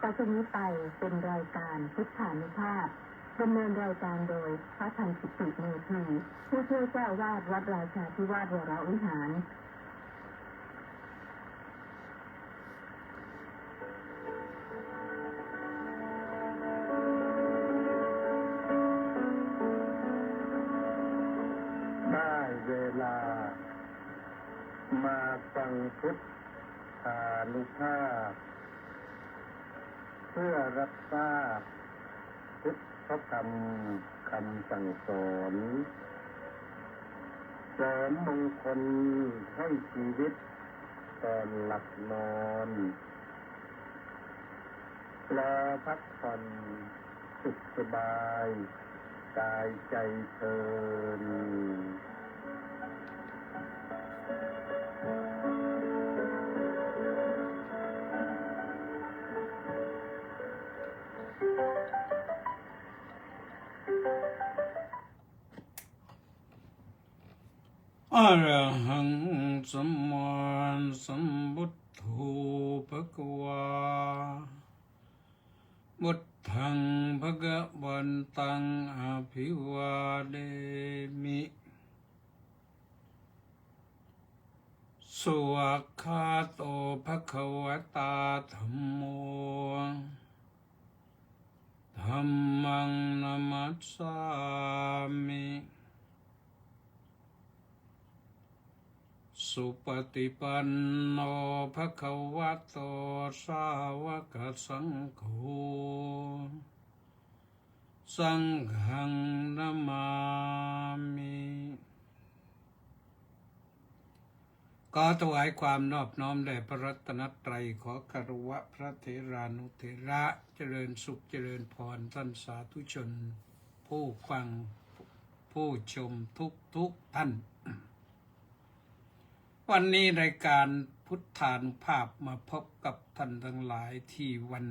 ต่อจากนี้ไปเป็นรายการพุทธานุภาพดำเนินรายการโดยพระทันสิติเมธีผู้ช่วยเจ้าวาดวัดราชาธิวาสวรวิหารได้เวลามาฟังพุทธานุภาพเพื่อรับทราบพุทธธรรมคำสั่งสอนเสริมมงคลให้ชีวิตตอนหลับนอนและพักผ่อนสุขสบายกายใจเพลินอรหังสัมมาสัมพุทโธภควาพุทธังภะคะวันตังอภิวาเดมิสุวัคคาโตภะคะวะตาธัมโมธัมมังนัมมัสสามิสุปฏิปันโนภะคะวะโตสาวกสังโฆสังฆังนะมามิขอถวายความนอบน้อมแด่พระรัตนตรัยขอคารวะพระเถรานุเถระเจริญสุขเจริญพรท่านสาธุชนผู้ฟังผู้ชมทุกท่านวันนี้รายการพุทธานุภาพมาพบกับท่านทั้งหลายที่วัน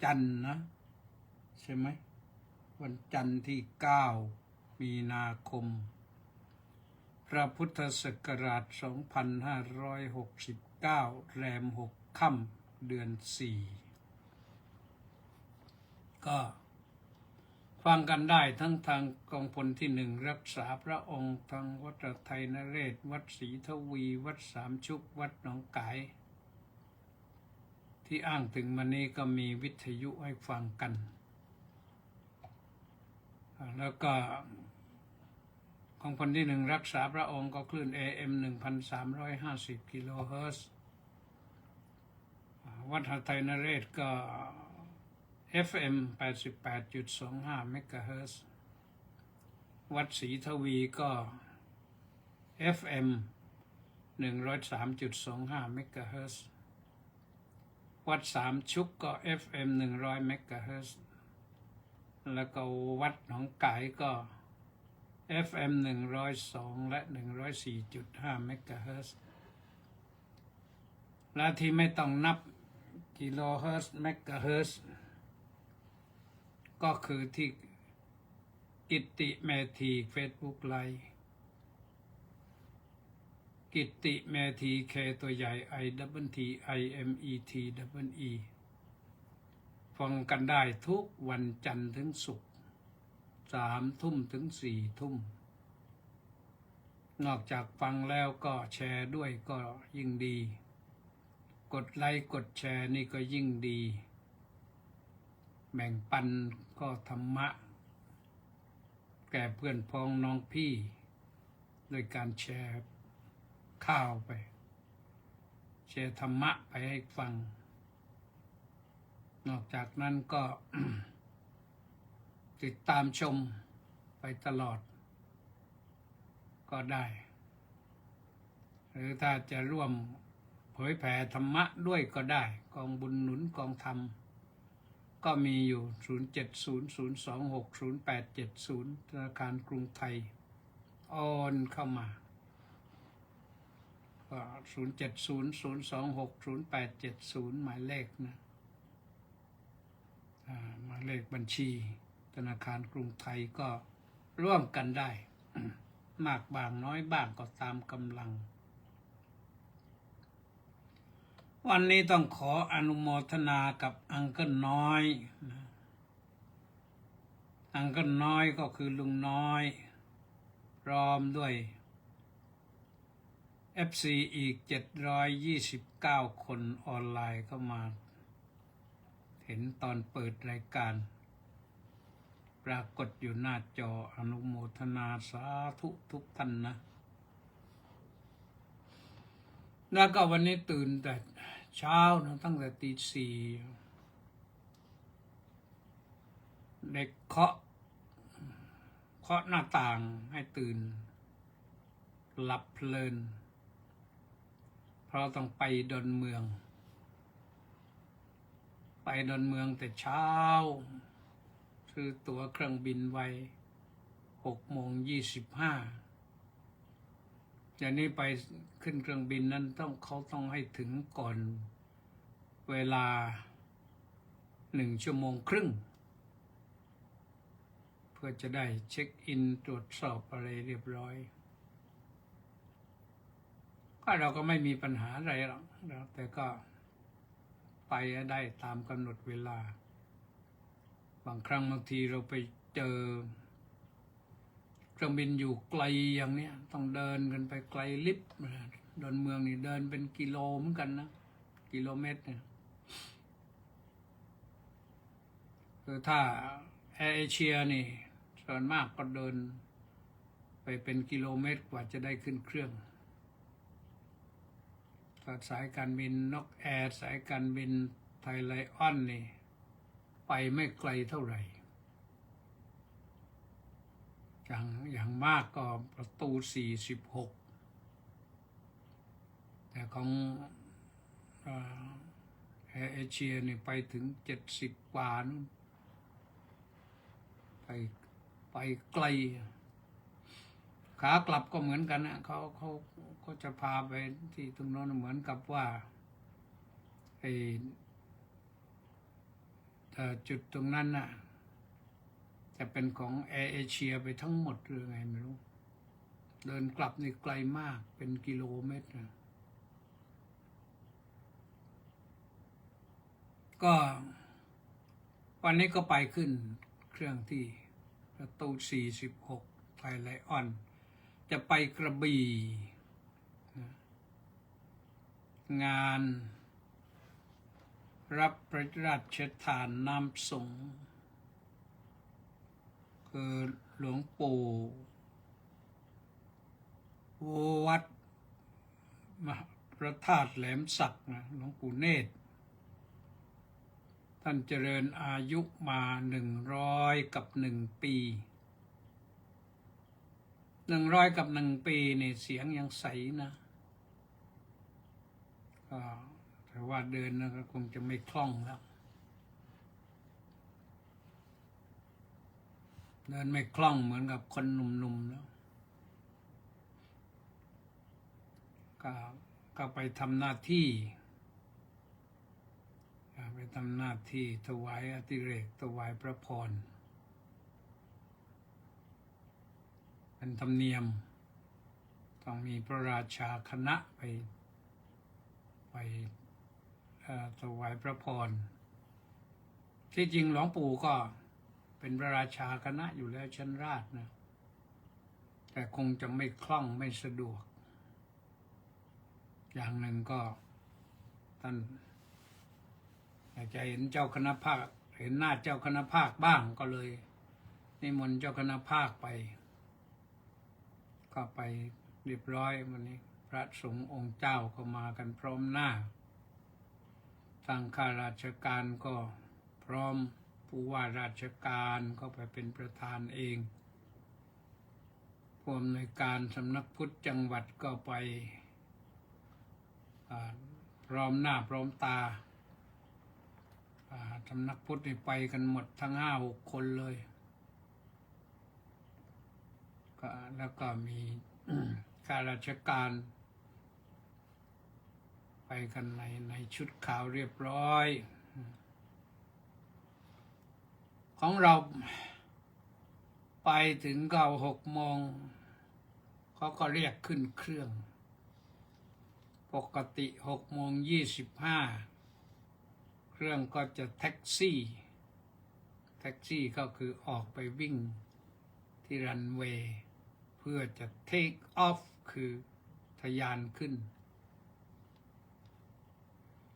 จันทร์นะใช่ไหมวันจันทร์ที่9 มีนาคมพระพุทธศักราช2569แรม6 ค่ำเดือน4ก็ฟังกันได้ทั้งทางกองพลที่1รักษาพระองค์ทางวัดไทยนเรศวัดศรีทวีวัดสามชุกวัดหนองกายที่อ้างถึงมานี้ก็มีวิทยุให้ฟังกันแล้วก็กองพลที่1รักษาพระองค์ก็คลื่น AM 1,350 กิโลเฮิรตซ์วัดไทยนเรศก็FM 88.25 เมกะเฮิรตซ์วัดศรีทวีก็ FM 103.25 เมกะเฮิรตซ์วัดสามชุกก็ FM 100 เมกะเฮิรตซ์แล้วก็วัดหนองกายก็ FM 102 และ 104.5 เมกะเฮิรตซ์และที่ไม่ต้องนับกิโลเฮิรตซ์เมกะเฮิรตซ์ก็คือที่กิตติเมธีเฟซบุ๊กไลฟ์กิตติเมธีเคตัวใหญ่ ITTIMETEE ฟังกันได้ทุกวันจันทร์ถึงศุกร์3 ทุ่มถึง4 ทุ่มนอกจากฟังแล้วก็แชร์ด้วยก็ยิ่งดีกดไลค์กดแชร์นี่ก็ยิ่งดีแบ่งปันก็ธรรมะแก่เพื่อนพ้องน้องพี่โดยการแชร์ข่าวไปแชร์ธรรมะไปให้ฟังนอกจากนั้นก็ ติดตามชมไปตลอดก็ได้หรือถ้าจะร่วมเผยแผ่ธรรมะด้วยก็ได้กองบุญหนุนกองธรรมก็มีอยู่ 0700260870 ธนาคารกรุงไทยโอนเข้ามาก็ 0700260870 หมายเลขนะหมายเลขบัญชีธนาคารกรุงไทยก็ร่วมกันได้ มากบางน้อยบ้างก็ตามกำลัง วันนี้ต้องขออนุโมทนากับอังเกิลน้อยนะอังเกิลน้อยก็คือลุงน้อยพร้อมด้วย FC อีก729 คนออนไลน์เข้ามาเห็นตอนเปิดรายการปรากฏอยู่หน้าจออนุโมทนาสาธุทุกท่านนะแล้วก็วันนี้ตื่นแต่เช้านะตั้งแต่ตี 4เด็กเคาะหน้าต่างให้ตื่นหลับเพลินเพราะต้องไปดอนเมืองแต่เช้าซื้อตั๋วเครื่องบินไว้6:25จากนี้ไปขึ้นเครื่องบินนั้นเขาต้องให้ถึงก่อนเวลา1 ชั่วโมงครึ่งเพื่อจะได้เช็คอินตรวจสอบอะไรเรียบร้อยก็เราก็ไม่มีปัญหาอะไรหรอกแต่ก็ไปได้ตามกำหนดเวลาบางครั้งบางทีเราไปเจอเครื่องบินอยู่ไกลอย่างเนี้ยต้องเดินกันไปไกลลิบดอนเมืองนี่เดินเป็นกิโลเหมือนกันนะกิโลเมตรเนี่ยคือถ้าแอร์เอเชียนี่ส่วนมากก็เดินไปเป็นกิโลเมตรกว่าจะได้ขึ้นเครื่องถ้าสายการบินนกแอร์สายการบินไทยไลออนนี่ไปไม่ไกลเท่าไหร่อย่างมากก็ประตู46แต่ของแอร์เอเชียนี่ไปถึง70 กว่านู่นไปไกลขากลับก็เหมือนกันนะเขาจะพาไปที่ตรงโน้นเหมือนกับว่าจุดตรงนั้นน่ะจะเป็นของแอร์เอเชียไปทั้งหมดหรือไงไม่รู้เดินกลับนี่ไกลมากเป็นกิโลเมตรนะก็วันนี้ก็ไปขึ้นเครื่องที่ประตู46ไทยไลออนจะไปกระบี่งานรับพระราชทานน้ำสงฆ์คือหลวงปู่วัดพระธาตุแหลมสักนะหลวงปู่เนตรท่านเจริญอายุมา100 กับ 1 ปี100 กับ 1 ปีนี่เสียงยังใสนะก็แต่ว่าเดินนะก็คงจะไม่คล่องแล้วเดินไม่คล่องเหมือนกับคนหนุ่มๆแล้วก็ไปทำหน้าที่ถวายอติเรกถวายพระพรเป็นธรรมเนียมต้องมีพระราชาคณะไปถวายพระพรที่จริงหลวงปู่ก็เป็นพระราชาคณะอยู่แล้วชั้นราชนะแต่คงจะไม่คล่องไม่สะดวกอย่างหนึ่งก็ท่านอยากจะเห็นเจ้าคณะภาคเห็นหน้าเจ้าคณะภาคบ้างก็เลยนิมนต์เจ้าคณะภาคไปก็ไปเรียบร้อยวันนี้พระสงฆ์องค์เจ้าก็มากันพร้อมหน้าทางข้าราชการก็พร้อมผู้ว่าราชการก็ไปเป็นประธานเองผู้อำนวยการสำนักพุทธจังหวัดก็ไปพร้อมหน้าพร้อมตาสำนักพุทธไปกันหมดทั้ง5-6 คนเลยก็แล้วก็มีข้าราชการไปกันในชุดขาวเรียบร้อยของเราไปถึงก็6 โมงเขาก็เรียกขึ้นเครื่อง ผ ปกติ6:25เครื่องก็จะแท็กซี่ก็คือออกไปวิ่งที่รันเวย์เพื่อจะ take off คือทะยานขึ้น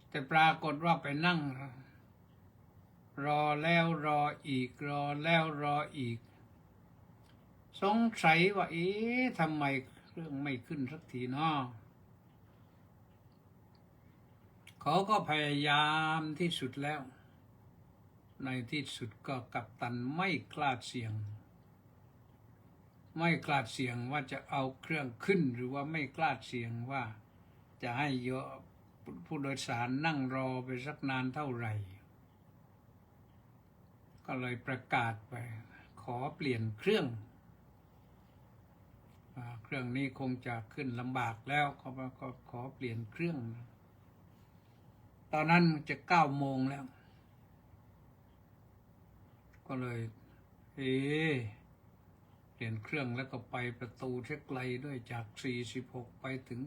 แต่ปรากฏว่าไปนั่งรอแล้วรออีกรอแล้วรออีกสงสัยว่าทำไมเครื่องไม่ขึ้นสักทีเนาะเขาก็พยายามที่สุดแล้วในที่สุดก็กัปตันไม่กล้าเสี่ยงว่าจะเอาเครื่องขึ้นหรือว่าไม่กล้าเสี่ยงว่าจะให้เยอะผู้โดยสารนั่งรอไปสักนานเท่าไหร่ก็เลยประกาศไปขอเปลี่ยนเครื่องนี้คงจะขึ้นลำบากแล้วก็ขอเปลี่ยนเครื่องตอนนั้นจะ9 โมงแล้วก็เลยเปลี่ยนเครื่องแล้วก็ไปประตูเช็คไกลด้วยจาก46ไปถึง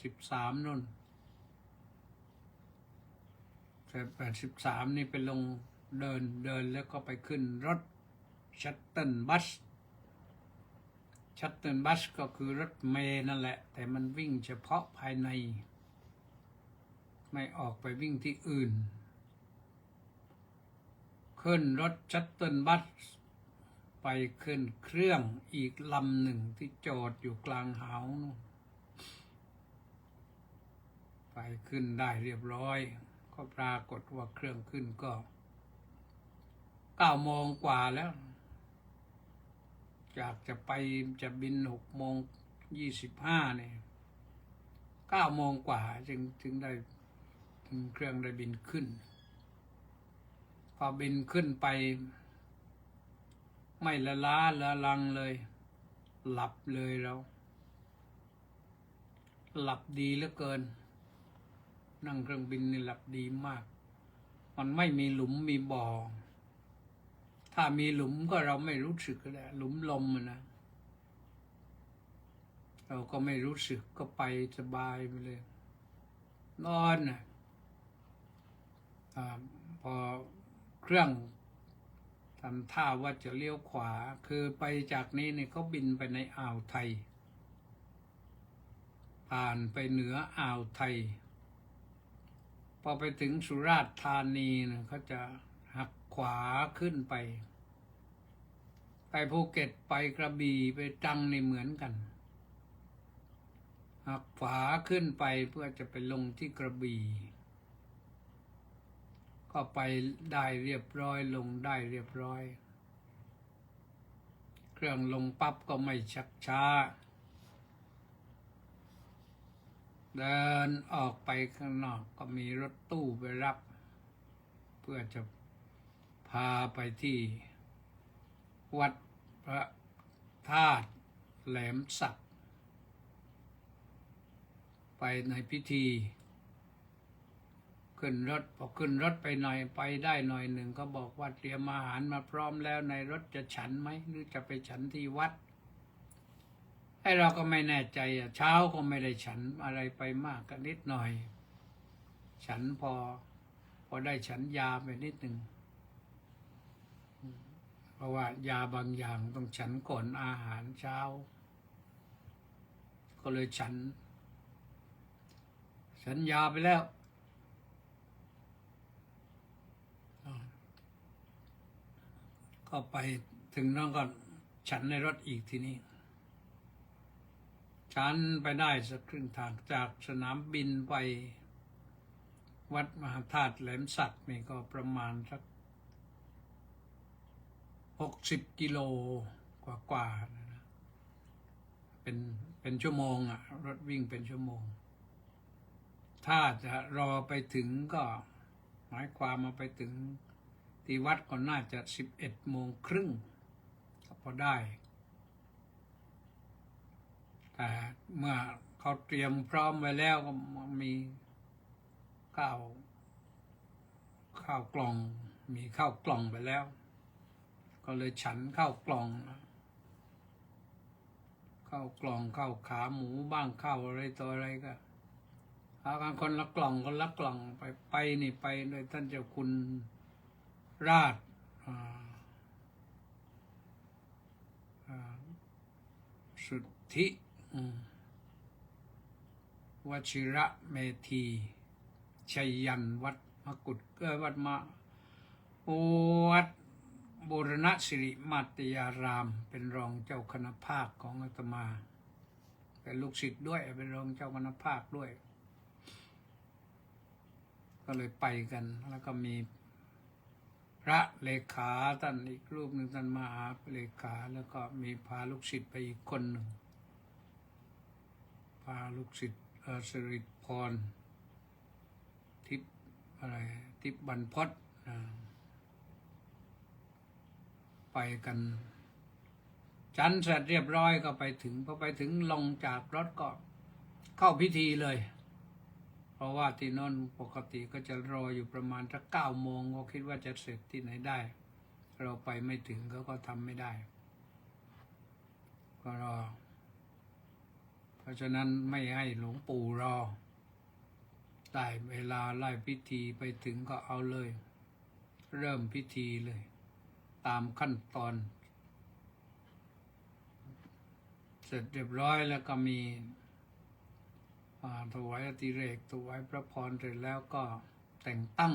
83นู่นแต่83นี่ไปลงเดินแล้วก็ไปขึ้นรถชัตเติลบัสก็คือรถเมล์นั่นแหละแต่มันวิ่งเฉพาะภายในไม่ออกไปวิ่งที่อื่นขึ้นรถชัตเติลบัสไปขึ้นเครื่องอีกลำหนึ่งที่จอดอยู่กลางหาวนู่นไปขึ้นได้เรียบร้อยก็ปรากฏว่าเครื่องขึ้นก็9 โมงกว่าแล้วจากจะบิน6:25เนี่ย9 โมงกว่าจึงได้ถึงเครื่องได้บินขึ้นพอบินขึ้นไปไม่ละล้าละลังเลยหลับเลยเราหลับดีเหลือเกินนั่งเครื่องบินนี่หลับดีมากมันไม่มีหลุมมีบ่อถ้ามีหลุมก็เราไม่รู้สึกก็ได้หลุมลมนะเราก็ไม่รู้สึกก็ไปสบายไปเลยนอนนะพอเครื่องทำท่าว่าจะเลี้ยวขวาคือไปจากนี้เนี่ยเขาบินไปในอ่าวไทยผ่านไปเหนืออ่าวไทยพอไปถึงสุราษฎร์ธานีเนี่ยเขาจะหักขวาขึ้นไปภูเก็ตไปกระบี่ไปตรังนี่เหมือนกันหักขวาขึ้นไปเพื่อจะไปลงที่กระบี่ก็ไปได้เรียบร้อยลงได้เรียบร้อยเครื่องลงปั๊บก็ไม่ชักช้าเดินออกไปข้างนอกก็มีรถตู้ไปรับเพื่อจะพาไปที่วัดพระธาตุแหลมสักไปในพิธีขึ้นรถพอขึ้นรถไปหน่อยไปได้หน่อยหนึ่งก็บอกว่าเตรียมอาหารมาพร้อมแล้วในรถจะฉันไหมหรือจะไปฉันที่วัดให้เราก็ไม่แน่ใจเช้าก็ไม่ได้ฉันอะไรไปมากกันนิดหน่อยฉันพอได้ฉันยาไปนิดหนึ่งเพราะว่ายาบางอย่างต้องฉันก่อนอาหารเช้าก็เลยฉันยาไปแล้วก็ไปถึงนั่นก็ฉันในรถอีกทีนี้ฉันไปได้สักครึ่งทางจากสนามบินไปวัดมหาธาตุแหลมสักนี่ก็ประมาณสัก60 กิโลกว่านะเป็นชั่วโมงรถวิ่งเป็นชั่วโมงถ้าจะรอไปถึงก็หมายความมาไปถึงที่วัดก็น่าจะ11:30ก็พอได้แต่เมื่อเขาเตรียมพร้อมไว้แล้วก็มีข้าวกล่องมีข้าวกล่องไปแล้วก็เลยฉันข้าวกล่องข้าวขาหมูบ้างข้าวอะไรต่ออะไรก็อ ากันคนละกล่องไปนี่ไปโดยท่านเจ้าคุณราชสุทธิวชิระเมธีชัยยันวัดมกุฏวัดวัดบูรณสิริมาตยารามเป็นรองเจ้าคณะภาคของอาตมาเป็นลูกศิษย์ด้วยเป็นรองเจ้าคณะภาคด้วยก็เลยไปกันแล้วก็มีพระเลขาท่านอีกรูปหนึ่งท่านมหาเลขาแล้วก็มีพาลูกศิษย์ไปอีกคนหนึ่งพาลูกศิษย์สิริพรทิพย์อะไรทิพย์บรรพตไปกันฉันเสร็จเรียบร้อยก็ไปถึงพอไปถึงลงจากรถก็เข้าพิธีเลยเพราะว่าที่นั่นปกติก็จะรออยู่ประมาณสัก9 โมงก็คิดว่าจะเสร็จที่ไหนได้เราไปไม่ถึงเขาก็ทำไม่ได้ก็รอเพราะฉะนั้นไม่ให้หลวงปู่รอได้เวลาไล่พิธีไปถึงก็เอาเลยเริ่มพิธีเลยตามขั้นตอนเสร็จเรียบร้อยแล้วก็มีถวายอติเรกถวายพระพรเสร็จแล้วก็แต่งตั้ง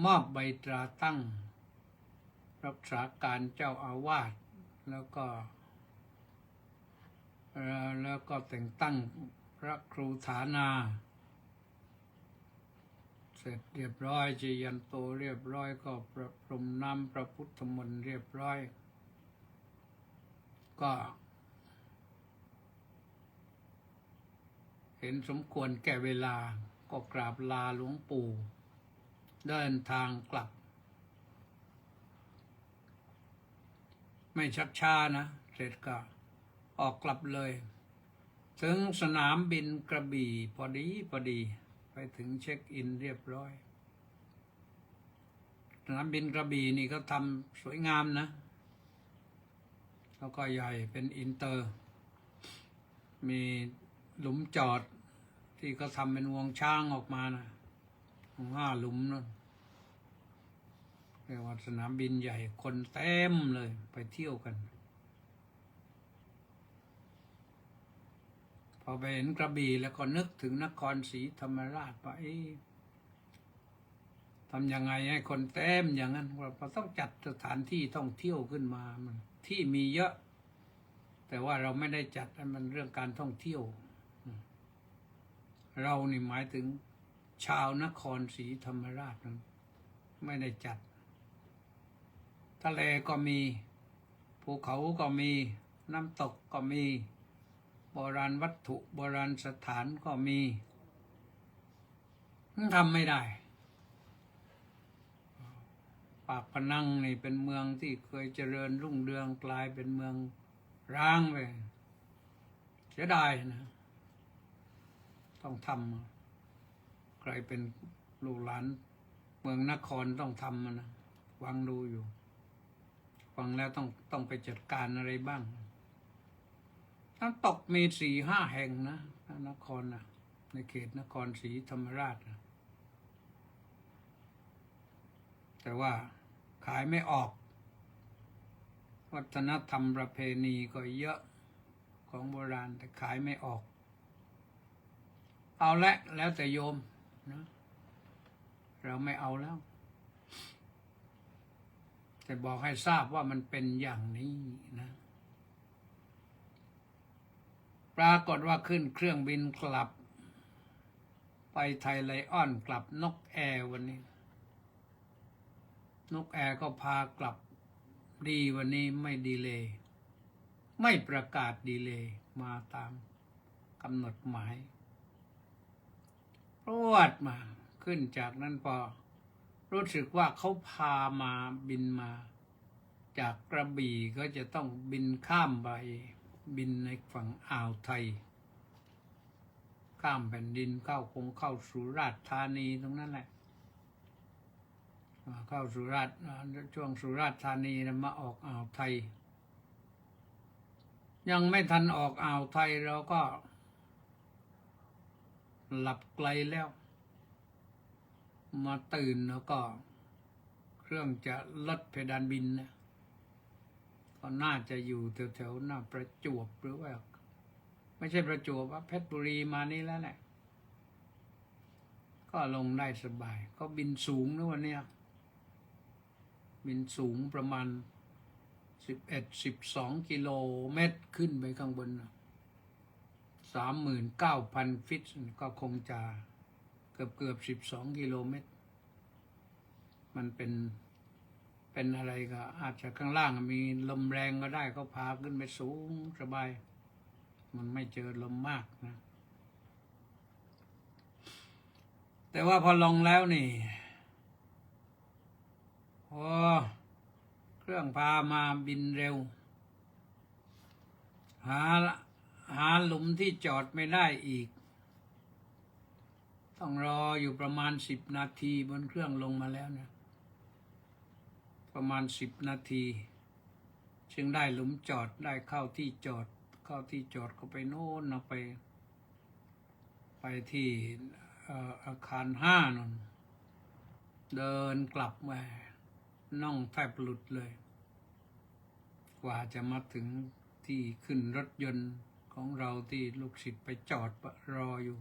มอบใบตราตั้งรักษาการเจ้าอาวาสแล้วก็แต่งตั้งพระครูฐานาเสร็จเรียบร้อยเจยันโตเรียบร้อยก็ประพรมน้ำพระพุทธมนต์เรียบร้อยก็เห็นสมควรแก่เวลาก็กราบลาหลวงปู่เดินทางกลับไม่ชักช้านะเสร็จก็ออกกลับเลยถึงสนามบินกระบี่พอดีไปถึงเช็คอินเรียบร้อยสนามบินกระบี่นี่ก็ทำสวยงามนะแล้วก็ใหญ่เป็นอินเตอร์มีหลุมจอดที่เขาทำเป็นวงช้างออกมานะ5 หลุมนั่นเรียกว่าสนามบินใหญ่คนเต็มเลยไปเที่ยวกันพอไปเห็นกระบี่แล้วก็นึกถึงนครศรีธรรมราชว่าทำยังไงให้คนเต็มอย่างนั้นเราต้องจัดสถานที่ท่องเที่ยวขึ้นมามันที่มีเยอะแต่ว่าเราไม่ได้จัดให้มันเรื่องการท่องเที่ยวเรานี่หมายถึงชาวนครศรีธรรมราชนั้นไม่ได้จัดทะเลก็มีภูเขาก็มีน้ำตกก็มีโบราณวัตถุโบราณสถานก็มีทำไม่ได้ปากพนังนี่เป็นเมืองที่เคยเจริญรุ่งเรืองกลายเป็นเมืองร้างไปเสียดายนะต้องทำใครเป็นลูกหลานเมืองนครต้องทำนะฟังดูอยู่ฟังแล้วต้องไปจัดการอะไรบ้างน้ำตกมี4-5 แห่งนะนครนะในเขตนครศรีธรรมราชนะแต่ว่าขายไม่ออกวัฒนธรรมประเพณีก็เยอะของโบราณแต่ขายไม่ออกเอาแล้วแต่โยมนะเราไม่เอาแล้วแต่บอกให้ทราบว่ามันเป็นอย่างนี้นะปรากฏว่าขึ้นเครื่องบินกลับไปไทยไลออนกลับนกแอร์วันนี้นกแอร์ก็พากลับดีวันนี้ไม่ดีเลย์ไม่ประกาศดีเลย์มาตามกำหนดหมายรวดมาขึ้นจากนั้นพอรู้สึกว่าเขาพามาบินมาจากกระบี่ก็จะต้องบินข้ามไปบินในฝั่งอ่าวไทยข้ามแผ่นดินเข้าสุราษฎร์ธานีตรงนั้นแหละเข้าสุราษฎร์ช่วงสุราษฎร์ธานีแล้วมาออกอ่าวไทยยังไม่ทันออกอ่าวไทยเราก็ หลับไกลแล้ว มาตื่นแล้วก็เครื่องจะลดเพดานบินนะก็น่าจะอยู่แถวๆหน้าประจวบหรือว่าไม่ใช่ประจวบว่าเพชรบุรีมานี่แล้วแหละก็ลงได้สบาย ก็บินสูงนะวันเนี้ยบินสูงประมาณ11-12 กิโลเมตรขึ้นไปข้างบน 39,000 ฟิตก็คงจะเกือบ12 กิโลเมตรมันเป็นอะไรก็อาจจะข้างล่างมีลมแรงก็ได้ก็พาขึ้นไปสูงสบายมันไม่เจอลมมากนะแต่ว่าพอลงแล้วนี่โอ้เครื่องพามาบินเร็วหาหลุมที่จอดไม่ได้อีกต้องรออยู่ประมาณ10 นาทีบนเครื่องลงมาแล้วเนี่ยประมาณ10 นาทีจึงได้หลุมจอดได้เข้าที่จอดก็ไปโน่นเอาไปที่อาคาร5นั่นเดินกลับมาน่องแทบหลุดเลยกว่าจะมาถึงที่ขึ้นรถยนต์ของเราที่ลูกศิษย์ไปจอดรออยู่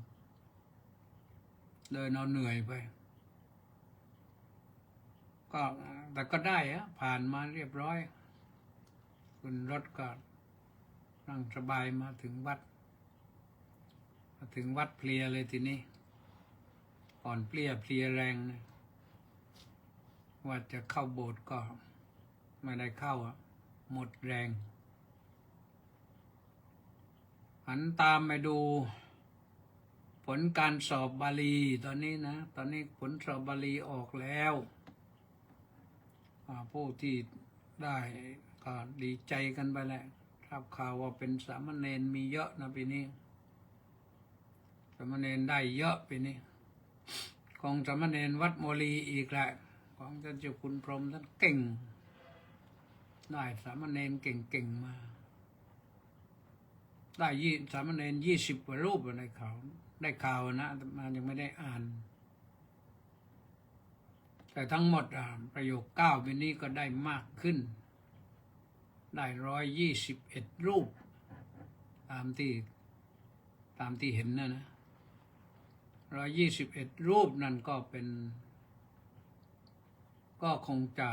เดินเอาเหนื่อยไปก็แต่ก็ได้ผ่านมาเรียบร้อยขึ้นรถก็นั่งสบายมาถึงวัดเพลียเลยทีนี้ก่อนเพลียแรงนะว่าจะเข้าโบสถ์ก็ไม่ได้เข้าหมดแรงหันตามไปดูผลการสอบบาลีตอนนี้ผลสอบบาลีออกแล้วผู้ที่ได้ก็ดีใจกันไปแหละรับข่าวว่าเป็นสามเณรมีเยอะนะปีนี้สามเณรได้เยอะปีนี้ของสามเณรวัดโมลีอีกแหละของท่านเจ้าคุณพรหมท่านเก่งได้สามเณรเก่งมาได้สามเณร20 กว่ารูปในข่าวได้ข่าวนะมันยังไม่ได้อ่านแต่ทั้งหมดประโยค9ปีนี้ก็ได้มากขึ้นได้121 รูปตามที่เห็นนะ121 รูปนั่นก็เป็นก็คงจะ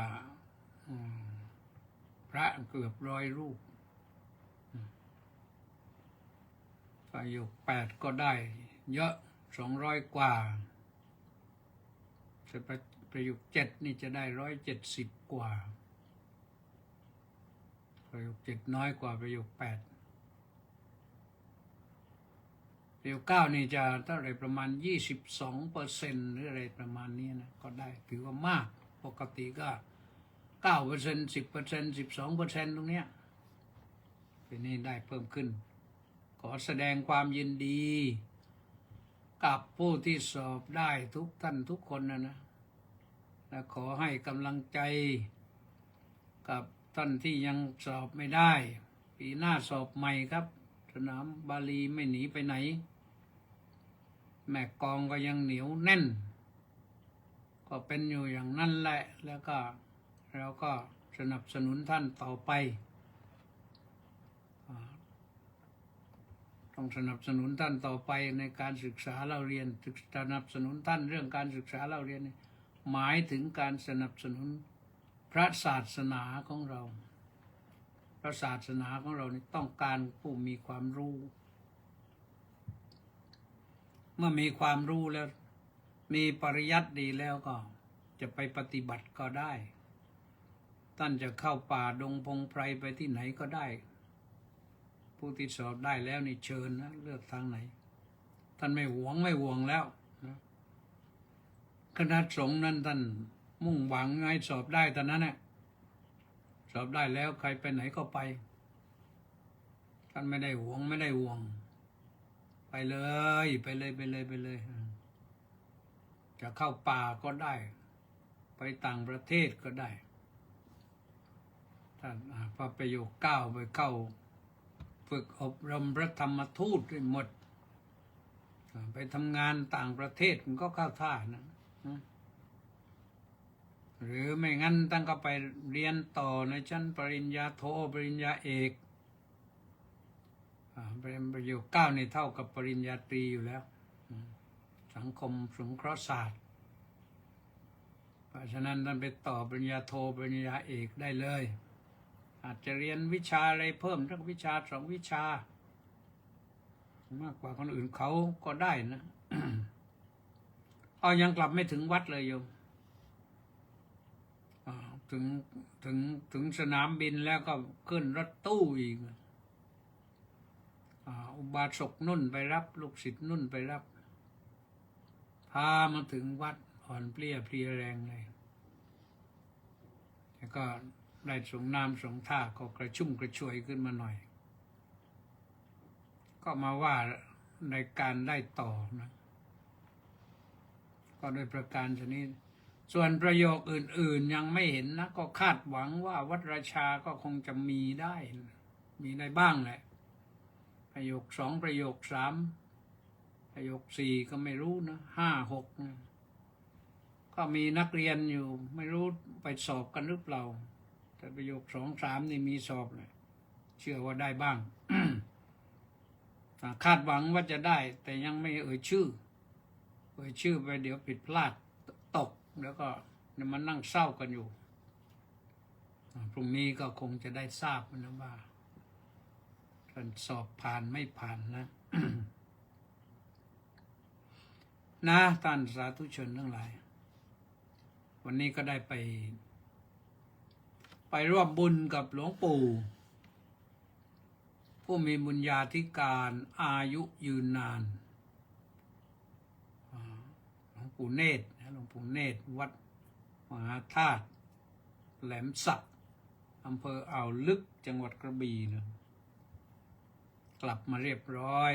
พระเกือบ100 รูปประโยค8ก็ได้เยอะ200 กว่าแต่ประโยค7นี่จะได้170 กว่าประโยค7น้อยกว่าประโยค8ประโยค9นี่จะเท่าไหร่ประมาณ22%หรืออะไรประมาณนี้นะก็ได้ถือว่ามากปกติก็9% 10% 12%ตรงเนี้ยทีนี้ได้เพิ่มขึ้นขอแสดงความยินดีกับผู้ที่สอบได้ทุกท่านทุกคนนะและขอให้กำลังใจกับท่านที่ยังสอบไม่ได้ปีหน้าสอบใหม่ครับสนามบาลีไม่หนีไปไหนแม่กองก็ยังเหนียวแน่นก็เป็นอยู่อย่างนั้นแหละแล้วก็เราก็สนับสนุนท่านต่อไปต้องสนับสนุนท่านต่อไปในการศึกษาเราเรียนสนับสนุนท่านเรื่องการศึกษาเราเรียนหมายถึงการสนับสนุนพระศาสนาของเราพระศาสนาของเรานี่ต้องการผู้มีความรู้เมื่อมีความรู้แล้วมีปริยัติดีแล้วก็จะไปปฏิบัติก็ได้ท่านจะเข้าป่าดงพงไพรไปที่ไหนก็ได้ผู้ที่สอบได้แล้วนี่เชิญนะเลือกทางไหนท่านไม่ห่วงแล้วนะคณะสงฆ์นั้นท่านมุ่งหวังให้สอบได้ตอนนั้นเนี่ยสอบได้แล้วใครไปไหนก็ไปท่านไม่ได้ห่วงไปเลยจะเข้าป่าก็ได้ไปต่างประเทศก็ได้ท่านพระประโยค9ไปเข้าฝึกอบรมพระธรรมทูตด้วยหมด ไปทำงานต่างประเทศมันก็เข้าท่านะหรือไม่งั้นตั้งก็ไปเรียนต่อในชั้นปริญญาโทปริญญาเอกเป็นประโยค9นี่เท่ากับปริญญาตรีอยู่แล้วสังคมสงเคราะห์ศาสตร์เพราะฉะนั้นท่านไปต่อปริญญาโทปริญญาเอกได้เลยอาจจะเรียนวิชาอะไรเพิ่มสักวิชา2วิชามากกว่าคนอื่นเขาก็ได้นะ เอายังกลับไม่ถึงวัดเลยโยมถึงสนามบินแล้วก็ขึ้นรถตู้อีกอุบาสกนุ่นไปรับลูกศิษย์นุ่นไปรับพามาถึงวัดอ่อนเพลียแรงเลยแล้วก็ได้ส่งน้ำส่งท่าก็กระชุ่มกระชวยขึ้นมาหน่อยก็มาว่าในการได้ต่อนะก็โดยประการชนิดส่วนประโยคอื่นๆยังไม่เห็นนะก็คาดหวังว่าวัดราชาก็คงจะมีได้บ้างแหละประโยค2ประโยค3ประโยค4ก็ไม่รู้นะ5 6นะก็มีนักเรียนอยู่ไม่รู้ไปสอบกันหรือเปล่าแต่ประโยค2 3นี่มีสอบเลยเชื่อว่าได้บ้าง คาดหวังว่าจะได้แต่ยังไม่เอ่ยชื่อไปเดี๋ยวผิดพลาดตกแล้วก็มานั่งเศร้ากันอยู่พรุ่งนี้ก็คงจะได้ทราบนะว่าท่านสอบผ่านไม่ผ่านนะ นะท่านสาธุชนทั้งหลายวันนี้ก็ได้ไปร่วมบุญกับหลวงปู่ผู้มีบุญญาธิการอายุยืนนานหลวงปู่เนตรวัดมหาธาตุแหลมสักอำเภออ่าวลึกจังหวัดกระบี่นะกลับมาเรียบร้อย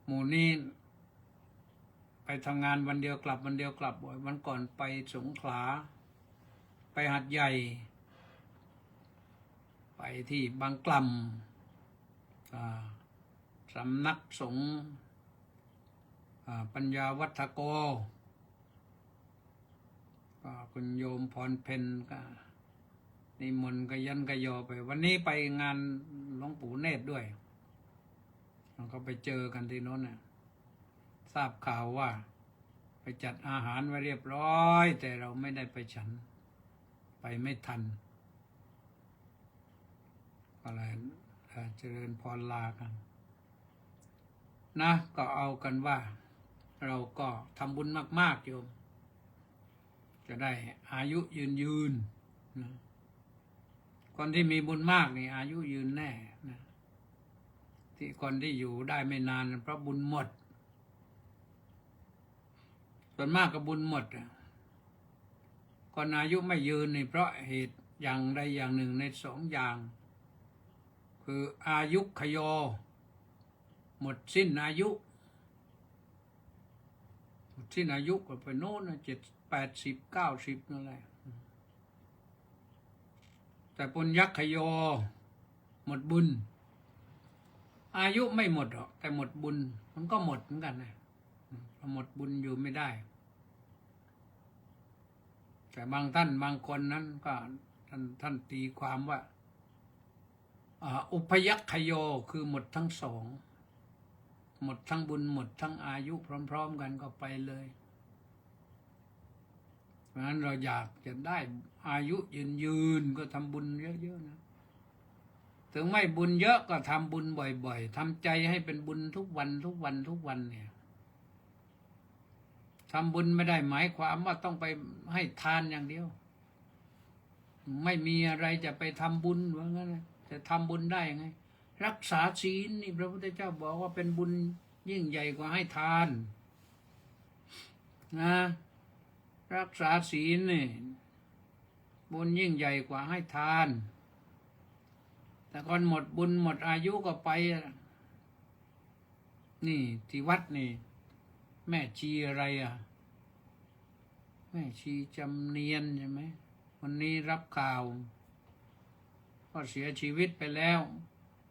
หมู่นี้ไปทำงานวันเดียวกลับวันก่อนไปสงขลาไปหาดใหญ่ไปที่บางกล่ำสำนักสงฆ์ปัญญาวัฒโกคุณโยมพรเพนก็นิมนต์กยันกยอไปวันนี้ไปงานหลวงปู่เนตรด้วยเราก็ไปเจอกันที่โน้นน่ะทราบข่าวว่าไปจัดอาหารไว้เรียบร้อยแต่เราไม่ได้ไปฉันไปไม่ทันอะไรเจริญพรลากันนะก็เอากันว่าเราก็ทำบุญมากๆโยมจะได้อายุยืนนะคนที่มีบุญมากนี่อายุยืนแน่นะที่คนที่อยู่ได้ไม่นานเพราะบุญหมดส่วนมากก็บุญหมดคนอายุไม่ยืนนี่เพราะเหตุอย่างใดอย่างหนึ่งใน2อย่างคืออายุขยอหมดสิ้นอายุก็ไปโน่น70 80 90นั่นแหละแต่ปุญญขยอหมดบุญอายุไม่หมดหรอกแต่หมดบุญมันก็หมดเหมือนกันนะหมดบุญอยู่ไม่ได้แต่บางท่านบางคนนั้นก็ท่านตีความว่าอุพยัคขโยคือหมดทั้งสองหมดทั้งบุญหมดทั้งอายุพร้อมๆกันก็ไปเลยเพราะฉะนั้นเราอยากจะได้อายุยืนก็ทำบุญเยอะๆนะถึงไม่บุญเยอะก็ทำบุญบ่อยๆทำใจให้เป็นบุญทุกวันเนี่ยทำบุญไม่ได้หมายความว่าต้องไปให้ทานอย่างเดียวไม่มีอะไรจะไปทำบุญว่างั้นจะทำบุญได้ยังไงรักษาศีลนี่พระพุทธเจ้าบอกว่าเป็นบุญยิ่งใหญ่กว่าให้ทานนะรักษาศีลนี่บุญยิ่งใหญ่กว่าให้ทานแต่คนหมดบุญหมดอายุก็ไปนี่ที่วัดนี่แม่ชีอะไรแม่ชีจำเนียนใช่ไหมวันนี้รับข่าวก็เสียชีวิตไปแล้ว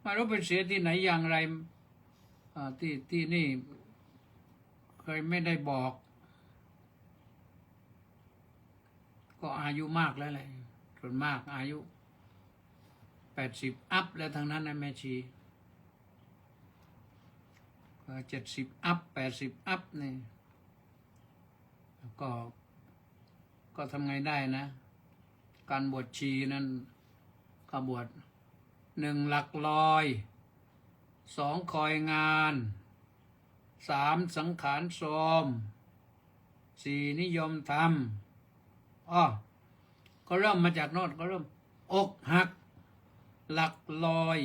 ไม่รู้ไปเสียที่ไหนอย่างไรที่นี่ เคยไม่ได้บอก ก็อายุมากแล้วแหละส่วนมากอายุ80 อัพแล้วทั้งนั้นนะแม่ชี70 อัพ80 อัพนี่ก็ทำไงได้นะ การบวชชีนั้นก็บวช1 หลักลอย2 คอยงาน3 สังขารโทรม4 นิยมธรรมก็เริ่มมาจากโน้นก็เริ่มอกหัก หลักลอย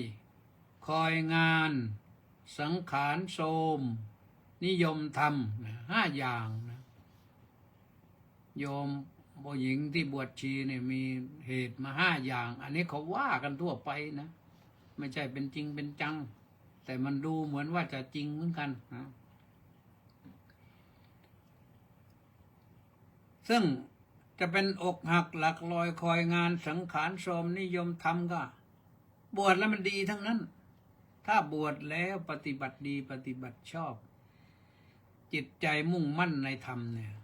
คอยงาน สังขารโทรมนิยมธรรม5 อย่างนะโยมผู้หญิงที่บวชชีเนี่ยมีเหตุมา5 อย่าง อันนี้เขาว่ากันทั่วไปนะไม่ใช่เป็นจริงเป็นจัง แต่มันดูเหมือนว่าจะจริงเหมือนกันนะซึ่งจะเป็นอกหักหลักลอยคอยงานสังขารโทรมนิยมธรรมก็บวชแล้วมันดีทั้งนั้น ถ้าบวชแล้วปฏิบัติดีปฏิบัติชอบ จิตใจมุ่งมั่นในธรรมเนี่ย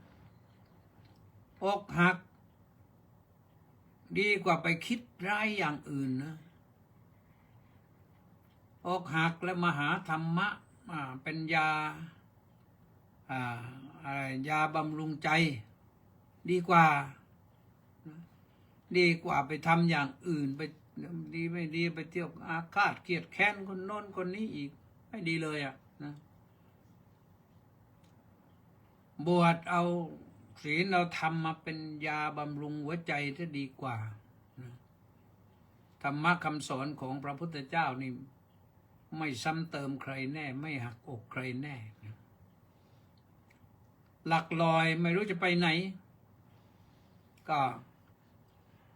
อกหักดีกว่าไปคิดร้ายอย่างอื่นนะอกหักแล้วมาหาธรรมะเป็นยาอะไรยาบำรุงใจดีกว่าไปทำอย่างอื่นไปดีไม่ดีไปเที่ยวอาฆาตเกลียดแค้นคนโน้นคนนี้อีกไม่ดีเลยนะบวชเอาศีลเราทำมาเป็นยาบำรุงหัวใจจะดีกว่าธรรมะคำสอนของพระพุทธเจ้านี่ไม่ซ้ำเติมใครแน่ไม่หักอกใครแน่หลักลอยไม่รู้จะไปไหนก็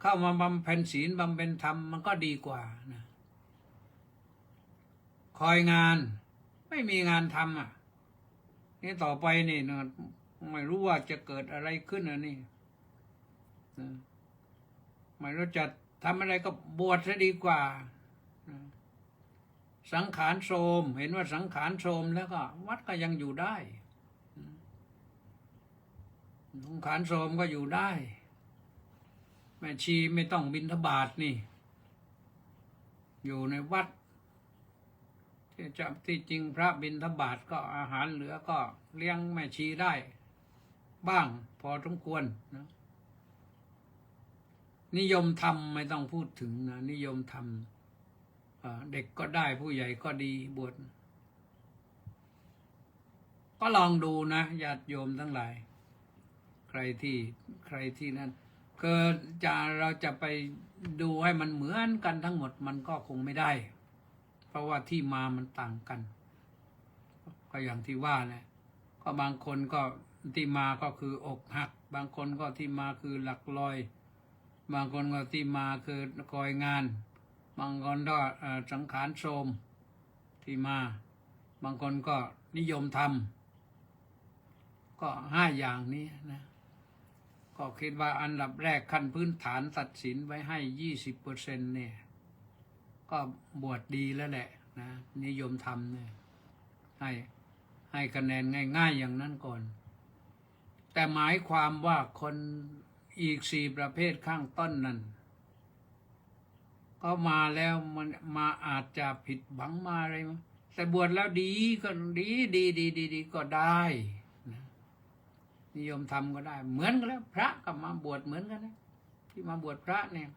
เข้ามาบำเพ็ญศีลบำเพ็ญธรรมมันก็ดีกว่านะคอยงานไม่มีงานทำนี่ต่อไปนี่นะไม่รู้ว่าจะเกิดอะไรขึ้นนี่นะไม่รู้จะทำอะไรก็บวชซะดีกว่านะสังขารโทรมเห็นว่าสังขารโทรมแล้วก็วัดก็ยังอยู่ได้สังขารโทรมก็อยู่ได้แม่ชีไม่ต้องบิณฑบาตนี่อยู่ในวัดที่จริงพระบิณฑบาตก็อาหารเหลือก็เลี้ยงแม่ชีได้บ้างพอสมควรนะนิยมธรรมไม่ต้องพูดถึงนะนิยมธรรมเด็กก็ได้ผู้ใหญ่ก็ดีบวชก็ลองดูนะญาติโยมทั้งหลายใครที่นั่นคือเราจะไปดูให้มันเหมือนกันทั้งหมดมันก็คงไม่ได้เพราะว่าที่มามันต่างกันก็อย่างที่ว่าแหละก็บางคนก็ที่มาก็คืออกหักบางคนก็ที่มาคือหลักลอยบางคนก็ที่มาคือคอยงานบางคนก็สังขารโทรมที่มาบางคนก็นิยมธรรมก็5 อย่างนี้นะก็คิดว่าอันดับแรกขั้นพื้นฐานตัดสินไว้ให้ 20% เนี่ยก็บวชดีแล้วแหละนะนิยมธรรมเนี่ยให้คะแนนง่ายๆอย่างนั้นก่อนแต่หมายความว่าคนอีก4 ประเภทข้างต้นนั้นก็มาแล้วมันมาอาจจะผิดหวังมาอะไรมาแต่บวชแล้วดีก็ดีก็ได้นะนิยมธรรมก็ได้เหมือนกันแล้วพระก็มาบวชเหมือนกันนะที่มาบวชพระเนี่ย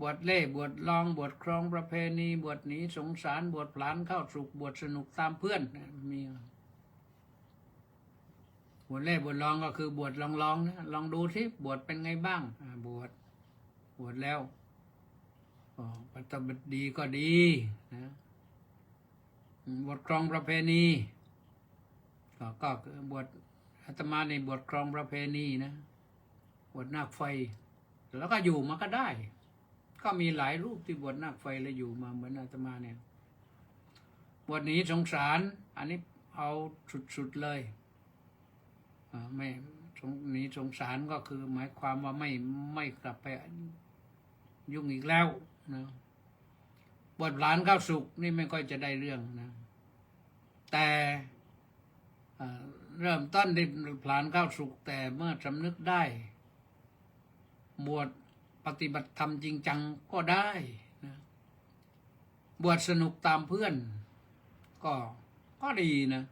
บวชเล่บวชลองบวชครองประเพณีบวชหนีสงสารบวชพลานเข้าสุขบวชสนุกตามเพื่อนมีบวชเล่บวชลองก็คือบวชลองนะลองดูสิบวชเป็นไงบ้างบวชแล้วปฏิบัติดีก็ดีนะบวชครองประเพณีก็บวชอาตมาในบวชครองประเพณีนะบวชนาคไฟแล้วก็อยู่มาก็ได้ก็มีหลายรูปที่บวชนาคไฟแล้วอยู่มาเหมือนอาตมาเนี่ยบวชหนีสงสารอันนี้เอาสุดๆเลยไม่หนีสงสารก็คือหมายความว่าไม่กลับไปยุ่งอีกแล้วนะบวชหลานเข้าสุขนี่ไม่ค่อยจะได้เรื่องนะแต่ เริ่มต้นได้ผลานเข้าสุขแต่เมื่อสำนึกได้บวชปฏิบัติธรรมจริงจังก็ได้นะบวชสนุกตามเพื่อนก็ดีนะ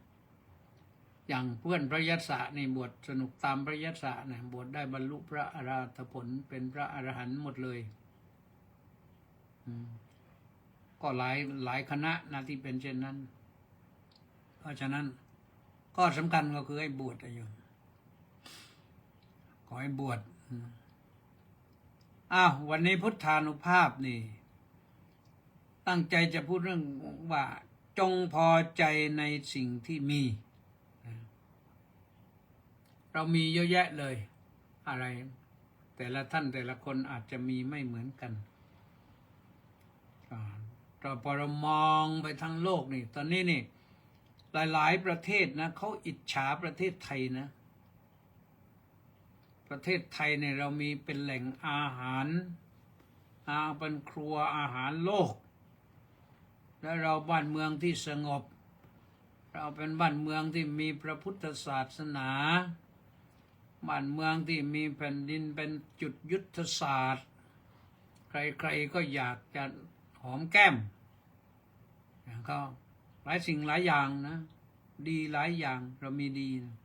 อย่างเพื่อนพระยศนี่บวชสนุกตามพระยศนะบวชได้บรรลุพระอรหัตผลเป็นพระอรหันต์หมดเลยก็หลายคณะนะที่เป็นเช่นนั้นเพราะฉะนั้นก็สำคัญก็คือให้บวชโยมขอให้บวชวันนี้พุทธานุภาพนี่ตั้งใจจะพูดเรื่องว่าจงพอใจในสิ่งที่มีเรามีเยอะแยะเลยอะไรแต่ละท่านแต่ละคนอาจจะมีไม่เหมือนกันแต่พอเรามองไปทั้งโลกนี่ตอนนี้นี่หลายๆประเทศนะเขาอิจฉาประเทศไทยนะประเทศไทยเนี่ยเรามีเป็นแหล่งอาหารเป็นครัวอาหารโลกและเราบ้านเมืองที่สงบเราเป็นบ้านเมืองที่มีพระพุทธศาสนาบ้านเมืองที่มีแผ่นดินเป็นจุดยุทธศาสตร์ใครๆก็อยากจะหอมแก้มก็หลายสิ่งหลายอย่างนะดีหลายอย่างเรามีดีนะ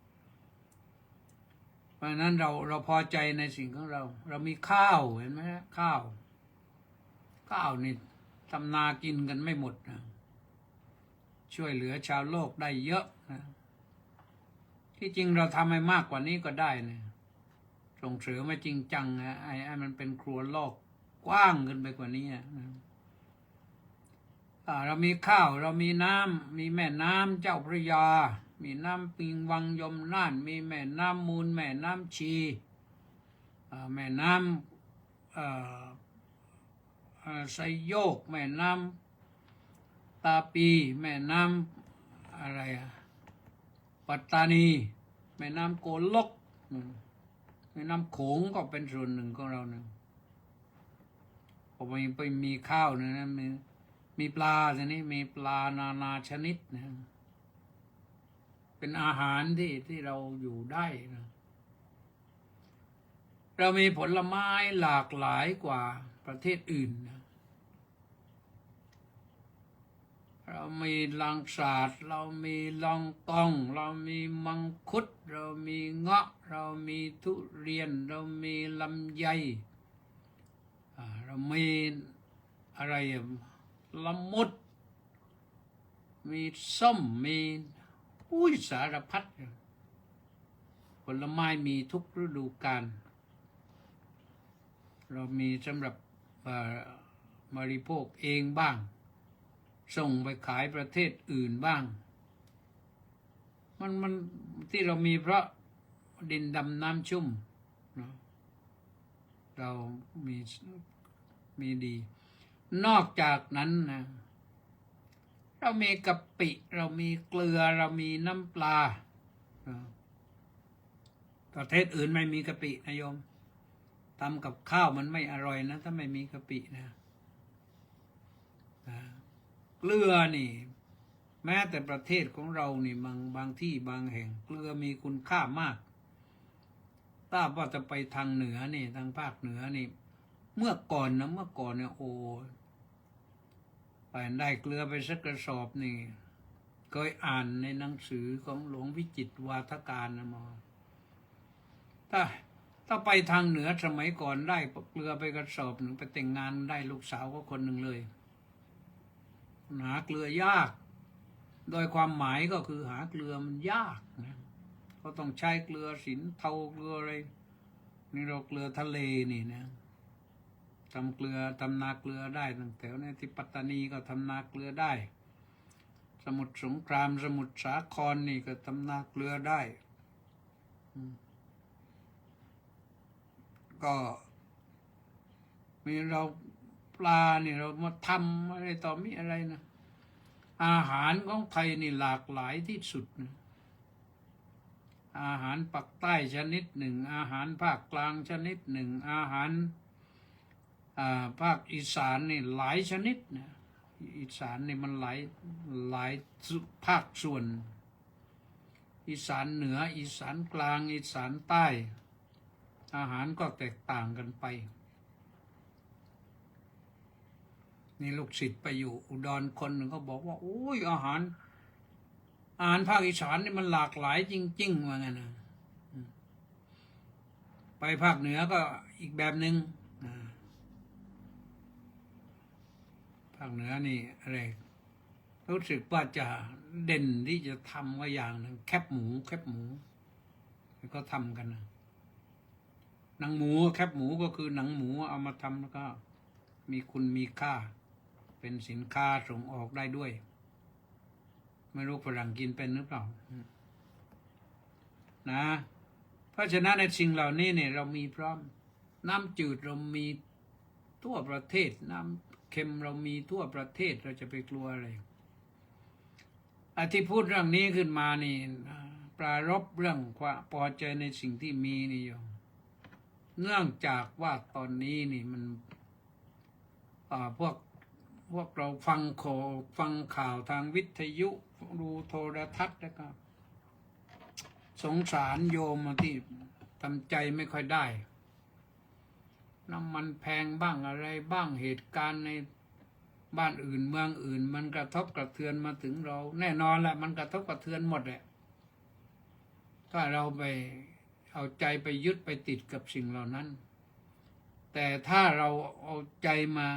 เพราะฉะนั้นเราพอใจในสิ่งของเรามีข้าวเห็นไหมข้าวนี่ทำนากินกันไม่หมดนะช่วยเหลือชาวโลกได้เยอะนะที่จริงเราทำให้มากกว่านี้ก็ได้นะส่งเสริมมาจริงจังนะไอ้มันเป็นครัวโลกกว้างขึ้นไปกว่านี้นะเรามีข้าวเรามีน้ำมีแม่น้ำเจ้าพระยามีน้ำปิงวังยมน่านมีแม่น้ำมูลแม่น้ำชีแม่น้ำไซโยกแม่น้ำตาปีแม่น้ำอะไรปัตตานีแม่น้ำโกลกแม่น้ำโขงก็เป็นส่วนหนึ่งของเราหนึ่งพอไปมีข้าวนะมีปลาทีนี้มีปลานาชนิดนะเป็นอาหารที่เราอยู่ได้นะเรามีผลไม้หลากหลายกว่าประเทศอื่นนะเรามีลังสาดเรามีลองกองเรามีมังคุดเรามีเงาะเรามีทุเรียนเรามีลำไยเรามีอะไรละมุดมีส้มมีสารพัดผลไม้มีทุกฤดูกาลเรามีสำหรับบริโภคเองบ้างส่งไปขายประเทศอื่นบ้างมันที่เรามีเพราะดินดำน้ำชุ่มนะเรามีดีนอกจากนั้นนะเรามีกะปิเรามีเกลือเรามีน้ำปลาประเทศอื่นไม่มีกะปินะโยมทำกับข้าวมันไม่อร่อยนะถ้าไม่มีกะปินะเกลือนี่แม้แต่ประเทศของเรานี่บางที่บางแห่งเกลือมีคุณค่ามากถ้าว่าจะไปทางเหนือนี่ทางภาคเหนือนี่เมื่อก่อนเนี่ยโอ้ไปได้เกลือไปสักกระสอบนี่เคยอ่านในหนังสือของหลวงวิจิตรวาทการนะมาถ้าไปทางเหนือสมัยก่อนได้เกลือไปกระสอบหนึ่งไปแต่งงานได้ลูกสาวก็คนหนึ่งเลยหาเกลือยากโดยความหมายก็คือหาเกลือมันยากนะก็ต้องใช้เกลือสินเทาเกลืออะไรนี่เราเกลือทะเลนี่นะทำเกลือทำนาเกลือได้ตั้งแต่เนี่ยที่ปัตตานีก็ทำนาเกลือได้สมุทรสงครามสมุทรสาครนี่ก็ทำนาเกลือได้ก็มีเราปลาเนี่ยเรามาทำอะไรต่อมีอะไรนะอาหารของไทยนี่หลากหลายที่สุดนะอาหารปักใต้ชนิดหนึ่งอาหารภาคกลางชนิดหนึ่งอาหารภาคอีสานนี่หลายชนิดนะอีสานนี่มันหลายภาคส่วน อีสานเหนืออีสานกลางอีสานใต้ อาหารก็แตกต่างกันไปนี่ลูกศิษย์ไปอยู่อุดรคนหนึ่งเขาบอกว่าโอ้ยอาหารภาคอีสานนี่มันหลากหลายจริงๆว่างั้นนะไปภาคเหนือก็อีกแบบหนึ่งภาคเหนือนี่อะไรรู้สึกว่าจะเด่นที่จะทำว่าอย่างหนึ่งแคบหมูก็ทำกันนะหนังหมูแคบหมูก็คือหนังหมูเอามาทำแล้วก็มีคุณมีค่าเป็นสินค้าส่งออกได้ด้วยไม่รู้ฝรั่งกินเป็นหรือเปล่านะเพราะฉะนั้นในสิ่งเหล่านี้เนี่ยเรามีพร้อมน้ำจืดเรามีทั่วประเทศน้ำเค็มเรามีทั่วประเทศเราจะไปกลัวอะไรที่พูดเรื่องนี้ขึ้นมานี่ปรารภเรื่องความพอใจในสิ่งที่มีนี่อยู่เนื่องจากว่าตอนนี้นี่มันพวกเราฟังข่าวทางวิทยุดูโทรทัศน์แล้วก็สงสารโยมที่ทำใจไม่ค่อยได้น้ำมันแพงบ้างอะไรบ้างเหตุการณ์ในบ้านอื่นเมืองอื่นมันกระทบกระเทือนมาถึงเราแน่นอนแหละมันกระทบกระเทือนหมดแหละถ้าเราไปเอาใจไปยึดไปติดกับสิ่งเหล่านั้นแต่ถ้าเราเอาใจมา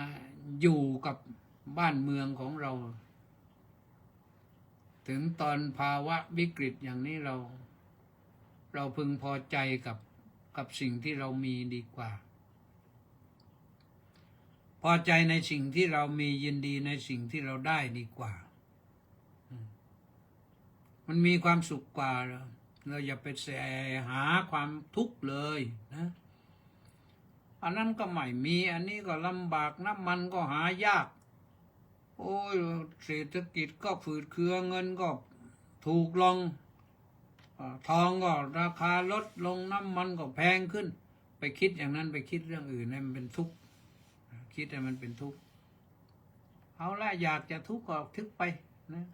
อยู่กับบ้านเมืองของเราถึงตอนภาวะวิกฤตอย่างนี้เราพึงพอใจกับสิ่งที่เรามีดีกว่าพอใจในสิ่งที่เรามียินดีในสิ่งที่เราได้ดีกว่ามันมีความสุขกว่าเราอย่าไปแสหาความทุกข์เลยนะอันนั้นก็ไม่มีอันนี้ก็ลำบากน้ำมันก็หายากโอ้ยเศรษฐกิจก็ฝืดเคืองเงินก็ถูกลงทองก็ราคาลดลงน้ำมันก็แพงขึ้นไปคิดอย่างนั้นไปคิดเรื่องอื่นให้มันเป็นทุกข์คิดให้มันเป็นทุกข์เอาละอยากจะทุกข์ก็ทุกข์ไปนะ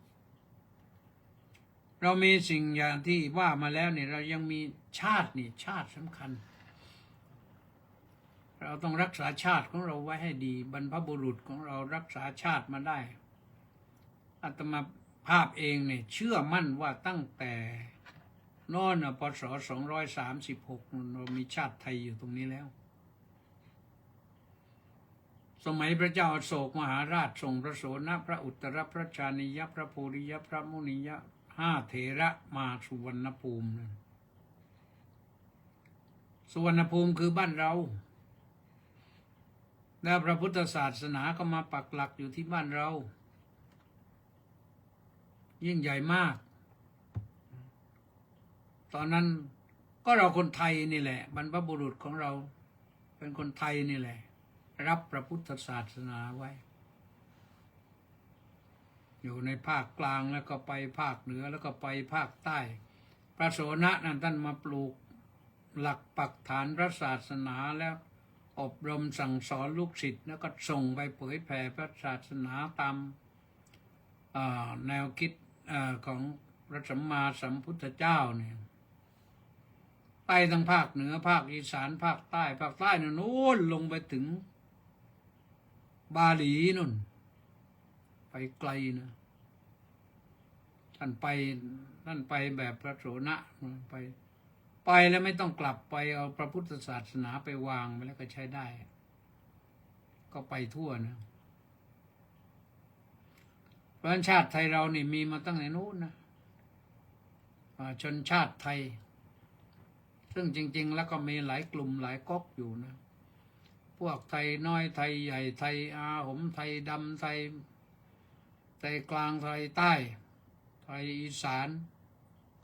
เรามีสิ่งอย่างที่ว่ามาแล้วเนี่ยเรายังมีชาตินี่ชาติสำคัญเราต้องรักษาชาติของเราไว้ให้ดีบรรพบุรุษของเรารักษาชาติมาได้อาตมาภาพเองเนี่ยเชื่อมั่นว่าตั้งแต่โน่นปศ236เรามีชาติไทยอยู่ตรงนี้แล้วสมัยพระเจ้าอโศกมหาราชส่งพระโสนพระอุตรพระชานิยพระโพธิยพระมุนิย5 เถระมาสุวรรณภูมิสุวรรณภูมิคือบ้านเราแล้วพระพุทธศาสนาก็มาปักหลักอยู่ที่บ้านเรายิ่งใหญ่มากตอนนั้นก็เราคนไทยนี่แหละบรรพบุรุษของเราเป็นคนไทยนี่แหละรับพระพุทธศาสนาไว้อยู่ในภาคกลางแล้วก็ไปภาคเหนือแล้วก็ไปภาคใต้พระโสนะนั้นท่านมาปลูกหลักปักฐานพระศาสนาแล้วอบรมสั่งสอนลูกศิษย์แล้วก็ส่งไปเผยแผ่พระศาสนาตามแนวคิดของพระสัมมาสัมพุทธเจ้าเนี่ยไปทางภาคเหนือภาคอีสานภาคใต้เนี่ยโน้นลงไปถึงบาหลีนู่นไปไกลนะท่านไปแบบพระโสนะไปแล้วไม่ต้องกลับไปเอาพระพุทธศาสนาไปวางไปแล้วก็ใช้ได้ก็ไปทั่วนะเพราะชาติไทยเรานี่มีมาตั้งแต่นู้นนะชนชาติไทยซึ่งจริงๆแล้วก็มีหลายกลุ่มหลายก๊กอยู่นะพวกไทยน้อยไทยใหญ่ไทยอาหมไทยดำไทยกลางไทยใต้ไทยอีสาน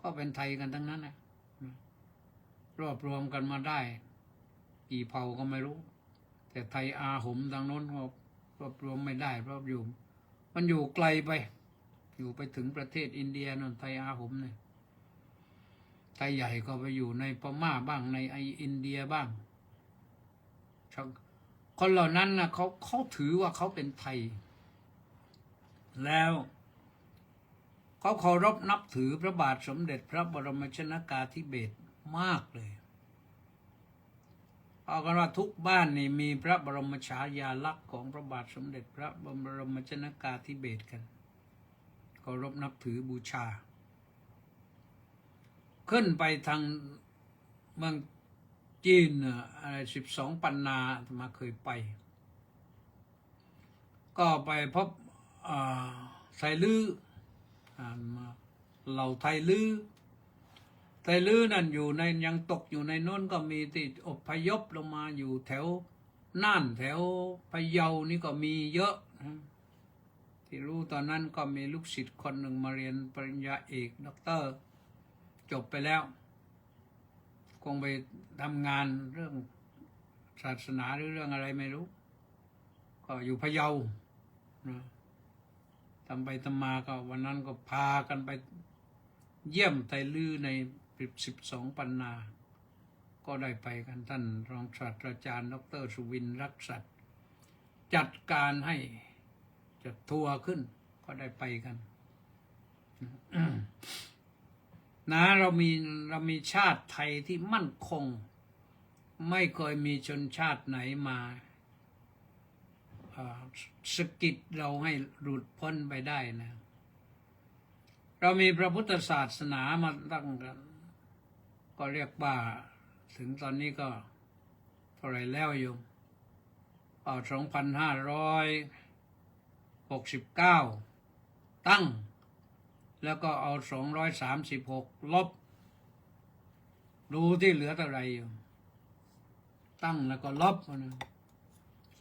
ก็เป็นไทยกันทั้งนั้นนะรวบรวมกันมาได้กี่เผ่าก็ไม่รู้แต่ไทยอาหมทางโน้นก็รวบรวมไม่ได้เพราะมันอยู่ไกลไปอยู่ไปถึงประเทศอินเดียนั่นไทยอาหมเนี่ยไทยใหญ่ก็ไปอยู่ในพม่าบ้างในอินเดียบ้างคนเหล่านั้นนะเขาถือว่าเขาเป็นไทยแล้ว เขาเคารพนับถือพระบาทสมเด็จพระบรมชนกาธิเบศรมากเลยเอากันว่าทุกบ้านนี่มีพระบรมฉายาลักษณ์ของพระบาทสมเด็จพระบรมชนกาธิเบศรกันเคารพนับถือบูชาขึ้นไปทางเมืองจีนอะไร12 ปันนามาเคยไปก็ไปพบไทลื้อมาเหล่าไทลื้อนั่นอยู่ในยังตกอยู่ในโน้นก็มีที่อพยพลงมาอยู่แถวน่านแถวพะเยานี่ก็มีเยอะนะที่รู้ตอนนั้นก็มีลูกศิษย์คนหนึ่งมาเรียนปริญญาเอกด็อกเตอร์จบไปแล้วคงไปทำงานเรื่องศาสนาหรือเรื่องอะไรไม่รู้ก็อยู่พะเยานะทำไปทำมาก็วันนั้นก็พากันไปเยี่ยมไทลื้อใน12 ปันนาก็ได้ไปกันท่านรองศาสตราจารย์ดร.สุวินทร์รักษัตริย์จัดการให้จัดทัวร์ขึ้นก็ได้ไปกัน นะเรามีชาติไทยที่มั่นคงไม่เคยมีชนชาติไหนมาสะกิดเราให้หลุดพ้นไปได้นะเรามีพระพุทธศาสนามาตั้งกันก็เรียกว่าถึงตอนนี้ก็เท่าไรแล้วโยม2569ตั้งแล้วก็เอา236ลบดูที่เหลือเท่าไรอยู่ตั้งแล้วก็ลบนะ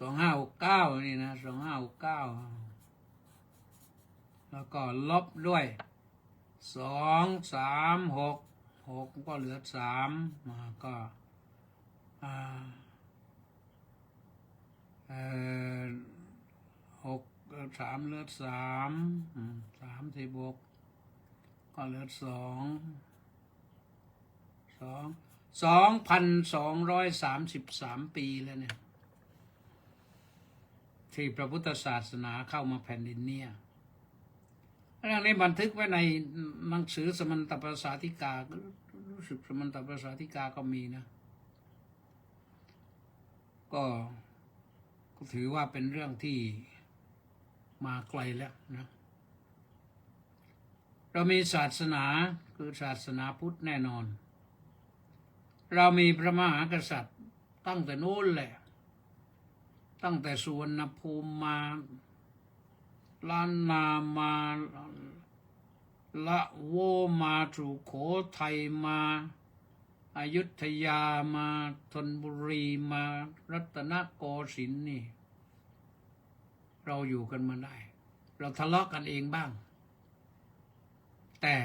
2569นี่นะ2569แล้วก็ลบด้วย236 6ก็เหลือ3มาก็6 3เหลือ36ก็เหลือ2,233 ปีแล้วเนี่ยที่พระพุทธศาสนาเข้ามาแผ่นดินเนี่ยเรื่องนี้บันทึกไว้ในหนังสือสมันตประสาธิการู้สึกสมันตประสาธิกาก็มีนะก็ถือว่าเป็นเรื่องที่มาไกลแล้วนะเรามีศาสนาคือศาสนาพุทธแน่นอนเรามีพระมหากษัตริย์ตั้งแต่นู้นแหละตั้งแต่สุวรรณภูมิมาล้านนามาละโวมาสุโขทัยมาอยุธยามาธนบุรีมารัตนโกสินทร์นี่เราอยู่กันมาได้เราทะเลาะกันเองบ้างแต่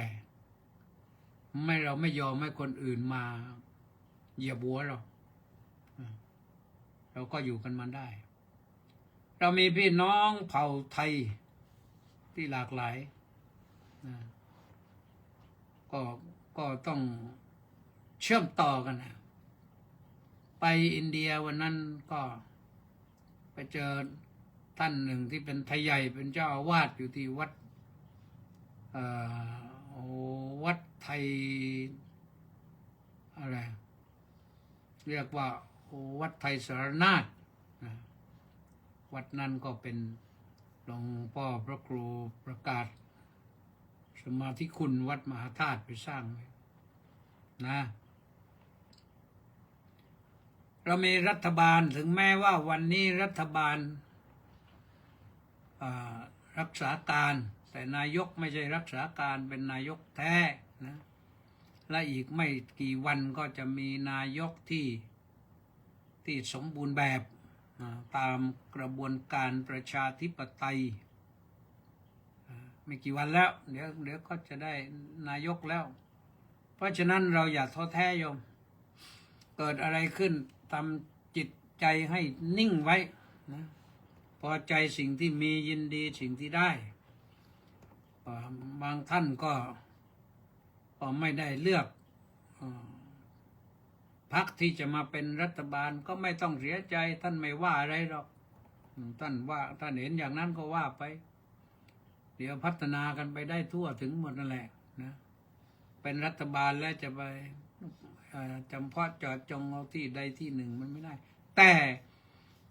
เราไม่ยอมให้คนอื่นมาเหยียบหัวเราก็อยู่กันมาได้เรามีพี่น้องเผ่าไทยที่หลากหลายก็ต้องเชื่อมต่อกันนะไปอินเดียวันนั้นก็ไปเจอท่านหนึ่งที่เป็นไทยใหญ่เป็นเจ้าอาวาสอยู่ที่วัดไทยอะไรเรียกว่าวัดไทยสารนาถวัดนั้นก็เป็นหลวงพ่อพระครูประกาศสมาธิคุณวัดมหาธาตุไปสร้างไว้นะเรามีรัฐบาลถึงแม้ว่าวันนี้รัฐบาลรักษาการแต่นายกไม่ใช่รักษาการเป็นนายกแท้นะและอีกไม่กี่วันก็จะมีนายกที่สมบูรณ์แบบตามกระบวนการประชาธิปไตยไม่กี่วันแล้วเดี๋ยวก็จะได้นายกแล้วเพราะฉะนั้นเราอย่าท้อแท้โยมเกิดอะไรขึ้นทำจิตใจให้นิ่งไว้นะพอใจสิ่งที่มียินดีสิ่งที่ได้บางท่านก็ไม่ได้เลือกพรรคที่จะมาเป็นรัฐบาลก็ไม่ต้องเสียใจท่านไม่ว่าอะไรหรอกท่านเห็นอย่างนั้นก็ว่าไป เดี๋ยวพัฒนากันไปได้ทั่วถึงหมดนั่นแหละนะเป็นรัฐบาลแล้วจะไปจำเพาะเจาะจงเอาที่ใดที่หนึ่งมันไม่ได้ แ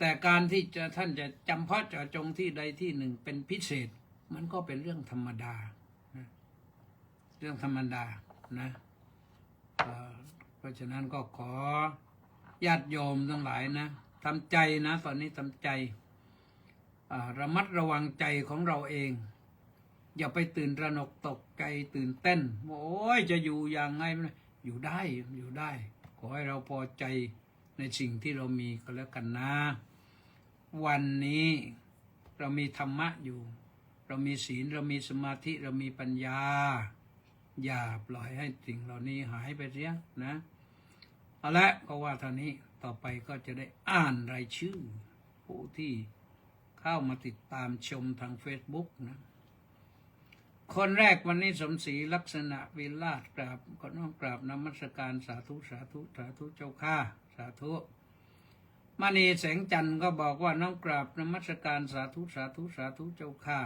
ต่การที่ท่านจะจำเพาะเจาะจงที่ใดที่หนึ่งเป็นพิเศษมันก็เป็นเรื่องธรรมดานะเรื่องธรรมดานะเพราะฉะนั้นก็ขอญาติโยมทั้งหลายนะทำใจนะตอนนี้ทำใจระมัดระวังใจของเราเองอย่าไปตื่นระหนกตกใจตื่นเต้นโอ้ยจะอยู่อย่างไงอยู่ได้อยู่ได้ขอให้เราพอใจในสิ่งที่เรามีก็แล้วกันนะวันนี้เรามีธรรมะอยู่เรามีศีลเรามีสมาธิเรามีปัญญาอย่าปล่อยให้สิ่งเหล่านี้หายไปเสียนะเอาละก็ว่าเท่านี้ต่อไปก็จะได้อ่านรายชื่อผู้ที่เข้ามาติดตามชมทาง Facebook นะคนแรกวันนี้สมศรีลักษณะวิลาศกราบก็น้อมกราบนมัสการสาธุสาธุสาธุเจ้าข้าสาธุมณีแสงจันทร์ก็บอกว่าน้อมกราบนมัสการสาธุสาธุสาธุเจ้าข้า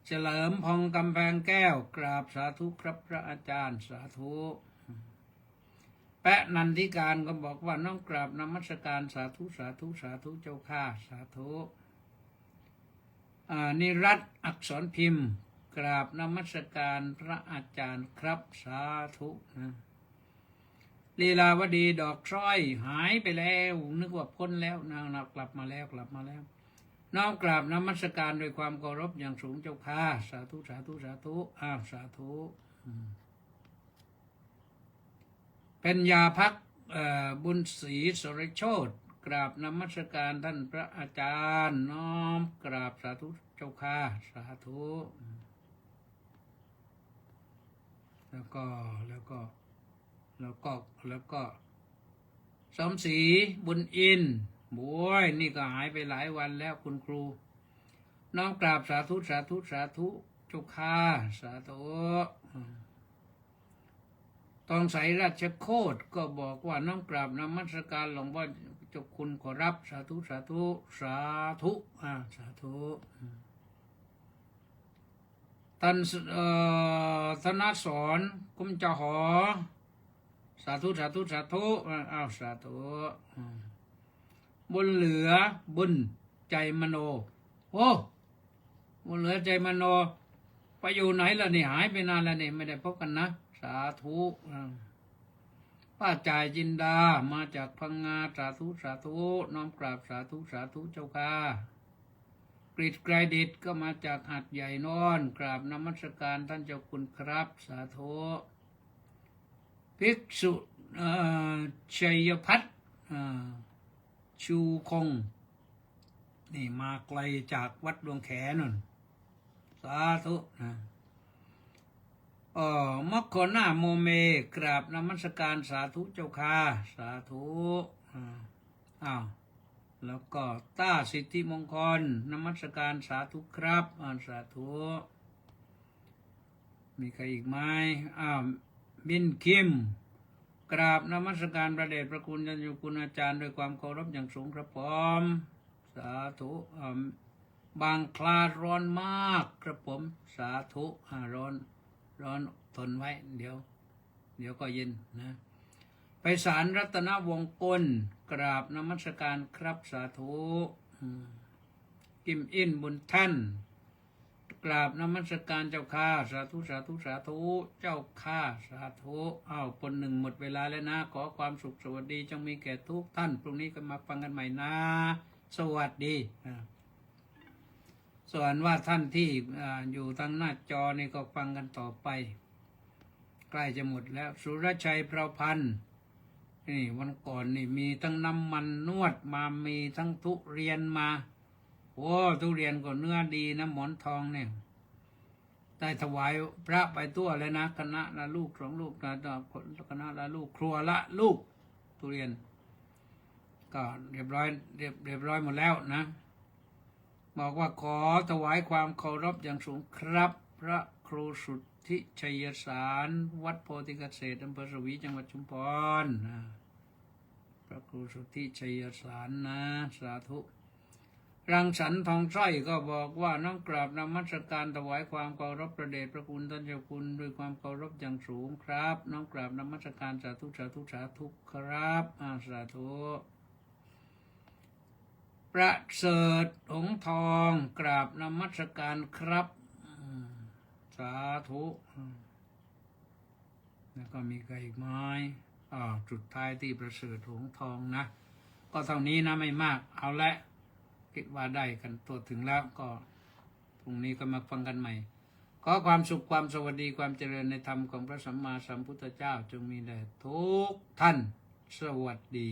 เฉลิมพงษ์กำแพงแก้วกราบสาธุครับพระอาจารย์สาธุแปะนันทิการก็บอกว่าน้อมกราบนมัสการสาธุสาธุสาธุเจ้าข้าสาธุนิรัตน์อักษรพิมพ์กราบนมัสการพระอาจารย์ครับสาธุนะลีลาวดีดอกสร้อยหายไปแล้วนึกว่าพ้นแล้วนางกลับมาแล้วน้อมกราบนมัสการโดยความเคารพอย่างสูงเจ้าค่ะสาธุสาธุสาธุสาธุเป็นยาพักบุญศรีสรโชตกราบนมัสการท่านพระอาจารย์น้อมกราบสาธุเจ้าค่ะสาธุแล้วก็สมศรีบุญอินโว้ยนี่ก็หายไปหลายวันแล้วคุณครูน้อมกราบสาธุสาธุสาธุเจ้าค่ะสาธุตองใสราชโคตก็บอกว่าน้อมกราบนมัสการหลวงพ่อเจ้าคุณขอรับสาธุสาธุสาธุสาธุท่านธนสอนกุมจหอสาธุสาธุสาธุสาธุบุญเหลือบุญใจมโนโอ้บุญเหลือใจมโนไปอยู่ไหนล่ะนี่หายไปนานแล้วนี่ไม่ได้พบกันนะสาธุป้าจ่ายจินดามาจากพังงาสาธุสาธุน้อมกราบสาธุสาธุเจ้าค่ะกฤษไกรดิตก็มาจากหัดใหญ่นอนกราบนมัสการท่านเจ้าคุณครับสาธุภิกษุชัยพัฒน์ชูคงนี่มาไกลจากวัดดวงแขนนสาธุนะมัคคหน้าโมเมกราบนมัสการสาธุเจ้าค่ะสาธุแล้วก็ต้าสิทธิมงคลนมัสการสาธุครับสาธุมีใครอีกไหมบินคิมกราบนมัสการพระเดชพระคุณยันยุคุณอาจารย์โดยความเคารพอย่างสูงครับผมสาธุบางคลาร้อนมากครับผมสาธุร้อนทนไว้เดี๋ยวก็เย็นนะไปศาลรัตนวงศ์กุลกราบนมัสการครับสาธุกิมอินบุญท่านกราบนมัสการเจ้าข้าสาธุสาธุสาธุเจ้าข้าสาธุคนหนึ่งหมดเวลาแล้วนะขอความสุขสวัสดีจงมีแก่ทุกท่านพรุ่งนี้ก็มาฟังกันใหม่นะสวัสดีส่วนว่าท่านที่อยู่ทางหน้าจอนี่ก็ฟังกันต่อไปใกล้จะหมดแล้วสุรชัยเพราพันธ์นี่วันก่อนนี่มีทั้งน้ำมันนวดมามีทั้งทุเรียนมาโอ้ทุเรียนก็เนื้อดีนะหมอนทองเนี่ยได้ถวายพระไปตัวเลยนะคณะละลูก2 ลูกนะคณะละลูกครัวละลูกทุเรียนก็เรียบร้อยหมดแล้วนะบอกว่าขอถวายความเคารพอย่างสูงครับพระครูสุทธิชัยสารวัดโพธิเกษตรอำเภอสวีจังหวัดชุมพรพระครูสุทธิชัยสารนะสาธุ รังสรรค์ทองสร้อยก็บอกว่าน้อมกราบนมัสการถวายความเคารพพระเดชพระคุณท่านเจ้าคุณด้วยความเคารพอย่างสูงครับน้อมกราบนมัสการสาธุสาธุสาธุครับสาธุประเสริฐหงส์ทองกราบนมัสการครับสาธุแล้วก็มีใครอีกไหมจุดท้ายที่ประเสริฐหงส์ทองนะ ก็เท่านี้นะไม่มากเอาละคิดว่าได้กันตัวถึงแล้วก็พรุ่งนี้ก็มาฟังกันใหม่ขอความสุขความสวัสดีความเจริญในธรรมของพระสัมมาสัมพุทธเจ้าจงมีแด่ทุกท่านสวัสดี